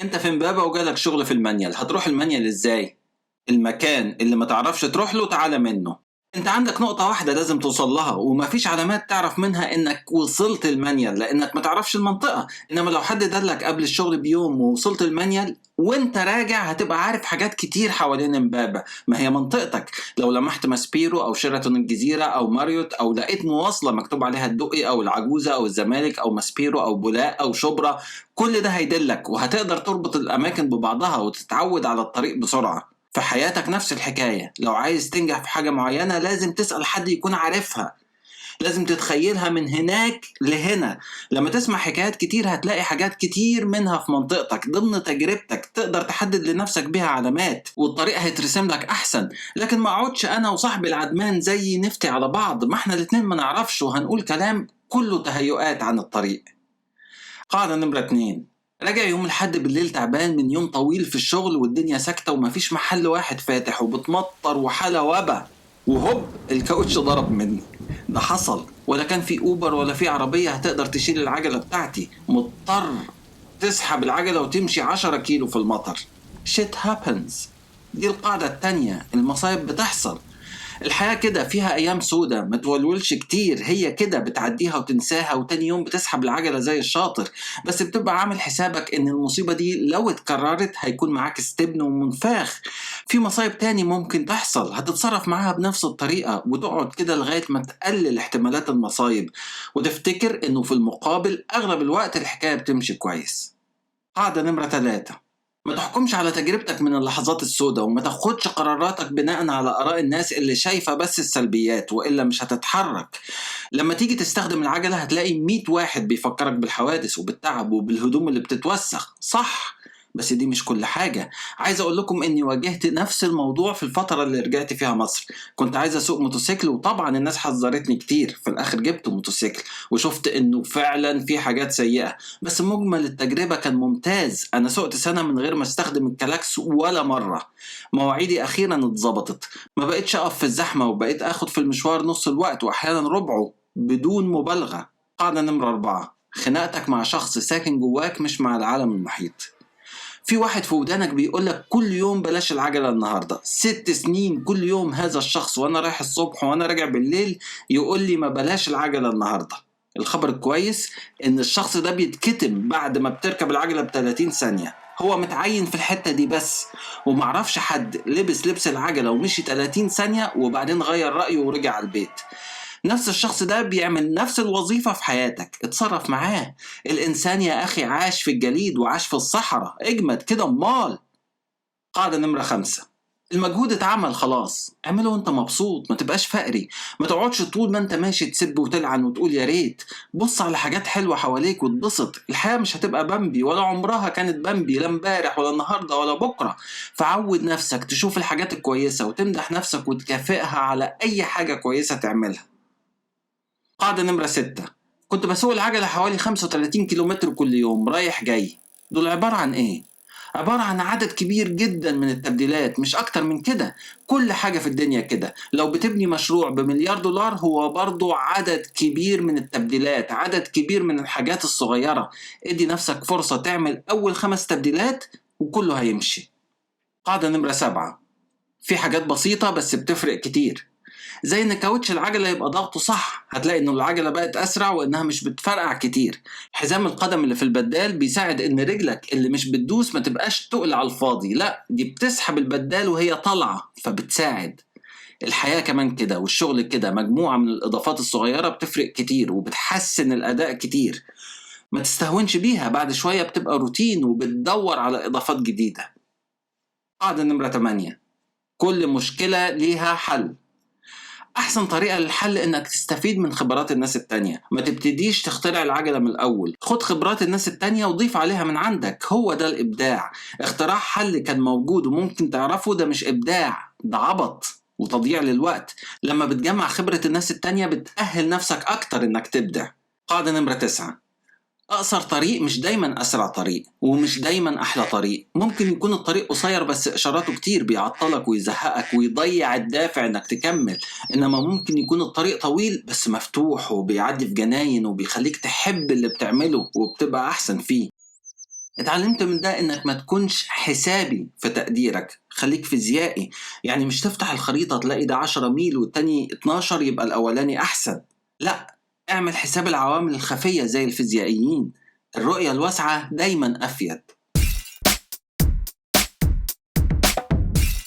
انت في امبابة وجالك شغل في المانيال، هتروح المانيال ازاي؟ المكان اللي ما تعرفش تروح له تعالى منه. انت عندك نقطة واحدة لازم توصل لها، ومفيش علامات تعرف منها انك وصلت المانيال لانك ما تعرفش المنطقة. انما لو حد دلك قبل الشغل بيوم ووصلت المانيال وانت راجع هتبقى عارف حاجات كتير حوالين امبابة، ما هي منطقتك. لو لمحت ماسبيرو او شيراتون الجزيرة او ماريوت او لقيت مواصلة مكتوب عليها الدقي او العجوزة او الزمالك او ماسبيرو او بولاق او شبرا، كل ده هيدلك وهتقدر تربط الاماكن ببعضها وتتعود على الطريق بسرعة. في حياتك نفس الحكاية، لو عايز تنجح في حاجة معينة لازم تسأل حد يكون عارفها، لازم تتخيلها من هناك لهنا. لما تسمع حكايات كتير هتلاقي حاجات كتير منها في منطقتك ضمن تجربتك، تقدر تحدد لنفسك بيها علامات والطريق هيترسم لك أحسن. لكن ما اقعدش أنا وصاحبي العدمان زي نفتي على بعض، ما احنا الاتنين ما نعرفش وهنقول كلام كله تهيؤات عن الطريق. قاعدة نمرة 2: راجع يوم الحد بالليل تعبان من يوم طويل في الشغل والدنيا ساكتة ومفيش محل واحد فاتح وبتمطر وحالة وبا، وهوب الكاوتش ضرب مني. ده حصل، ولا كان في اوبر ولا في عربية هتقدر تشيل العجلة بتاعتي، مضطر تسحب العجلة وتمشي 10 كيلو في المطر. shit happens. دي القاعدة التانية، المصايب بتحصل. الحياة كده فيها أيام سودة، ما تولولش كتير، هي كده بتعديها وتنساها وتاني يوم بتسحب العجلة زي الشاطر. بس بتبقى عامل حسابك إن المصيبة دي لو اتكررت هيكون معاك استبن ومنفاخ. في مصايب تاني ممكن تحصل هتتصرف معاها بنفس الطريقة وتقعد كده لغاية ما تقلل احتمالات المصايب وتفتكر إنه في المقابل أغلب الوقت الحكاية بتمشي كويس. قاعدة نمرة 3: ما تحكمش على تجربتك من اللحظات السوداء، وما تاخدش قراراتك بناء على آراء الناس اللي شايفة بس السلبيات، وإلا مش هتتحرك. لما تيجي تستخدم العجلة هتلاقي 100 واحد بيفكرك بالحوادث وبالتعب وبالهدوم اللي بتتوسخ، صح؟ بس دي مش كل حاجة. عايز أقول لكم إني واجهت نفس الموضوع في الفترة اللي رجعت فيها مصر. كنت عايز أسوق موتوسيكل وطبعا الناس حذرتني كتير، في الآخر جبت موتوسيكل وشفت إنه فعلا في حاجات سيئة، بس مجمل التجربة كان ممتاز. أنا سقت سنة من غير ما استخدم الكلاكس ولا مرة. مواعيدي أخيرا اتظبطت، ما بقيتش أقف في الزحمة وبقيت أخد في المشوار نص الوقت وأحيانا ربعه بدون مبالغة. قاعدة نمرة 4: خناقتك مع شخص ساكن جواك مش مع العالم المحيط. في واحد في ودانك بيقولك كل يوم بلاش العجلة النهاردة، 6 سنين كل يوم هذا الشخص وانا رايح الصبح وانا راجع بالليل يقول لي ما بلاش العجلة النهاردة. الخبر الكويس ان الشخص ده بيتكتم بعد ما بتركب العجلة ب30 ثانية، هو متعين في الحتة دي بس. ومعرفش حد لبس العجلة ومشي 30 ثانية وبعدين غير رأيه ورجع البيت. نفس الشخص ده بيعمل نفس الوظيفة في حياتك، اتصرف معاه. الإنسان يا أخي عاش في الجليد وعاش في الصحراء، اجمد كده امال. قاعدة نمرة 5: المجهود اتعمل خلاص، اعمله وانت مبسوط، ما تبقاش فقري. ما تقعدش طول ما انت ماشي تسب وتلعن وتقول يا ريت. بص على حاجات حلوة حواليك واتبسط. الحياة مش هتبقى بامبي، ولا عمرها كانت بامبي، لا امبارح ولا النهاردة ولا بكرة. فعود نفسك تشوف الحاجات الكويسة وتمدح نفسك وتكافئها على أي حاجة كويسة تعملها. قاعدة نمرة 6: كنت بسوق العجلة حوالي 35 كيلومتر كل يوم رايح جاي. دول عبارة عن ايه؟ عبارة عن عدد كبير جدا من التبديلات، مش اكتر من كده. كل حاجة في الدنيا كده، لو بتبني مشروع بمليار دولار هو برضو عدد كبير من التبديلات، عدد كبير من الحاجات الصغيرة. ادي نفسك فرصة تعمل اول 5 تبديلات وكله هيمشي. قاعدة نمرة 7: في حاجات بسيطة بس بتفرق كتير، زي ان كاوتش العجله يبقى ضغطه صح، هتلاقي ان العجله بقت اسرع وانها مش بتفرقع كتير. حزام القدم اللي في البدال بيساعد ان رجلك اللي مش بتدوس ما تبقاش تقل على الفاضي، لا دي بتسحب البدال وهي طالعه فبتساعد. الحياه كمان كده والشغل كده، مجموعه من الاضافات الصغيره بتفرق كتير وبتحسن الاداء كتير. ما تستهونش بيها، بعد شويه بتبقى روتين وبتدور على اضافات جديده. قاعده نمره 8: كل مشكله ليها حل. أحسن طريقة للحل إنك تستفيد من خبرات الناس التانية، ما تبتديش تخترع العجلة من الأول. خد خبرات الناس التانية وضيف عليها من عندك، هو ده الإبداع. اختراع حل كان موجود وممكن تعرفه، ده مش إبداع، ده عبط وتضييع للوقت. لما بتجمع خبرة الناس التانية بتأهل نفسك أكتر إنك تبدع. قاعدة نمرة 9: أقصر طريق مش دايما أسرع طريق ومش دايما أحلى طريق. ممكن يكون الطريق قصير بس إشاراته كتير بيعطلك ويزهقك ويضيع الدافع إنك تكمل. إنما ممكن يكون الطريق طويل بس مفتوح وبيعدي في جناين وبيخليك تحب اللي بتعمله وبتبقى أحسن فيه. اتعلمت من ده إنك ما تكونش حسابي في تقديرك، خليك فيزيائي. يعني مش تفتح الخريطة تلاقي ده 10 ميل والتاني 12 يبقى الأولاني أحسن. لا، اعمل حساب العوامل الخفية زي الفيزيائيين. الرؤية الواسعة دايما أفيد.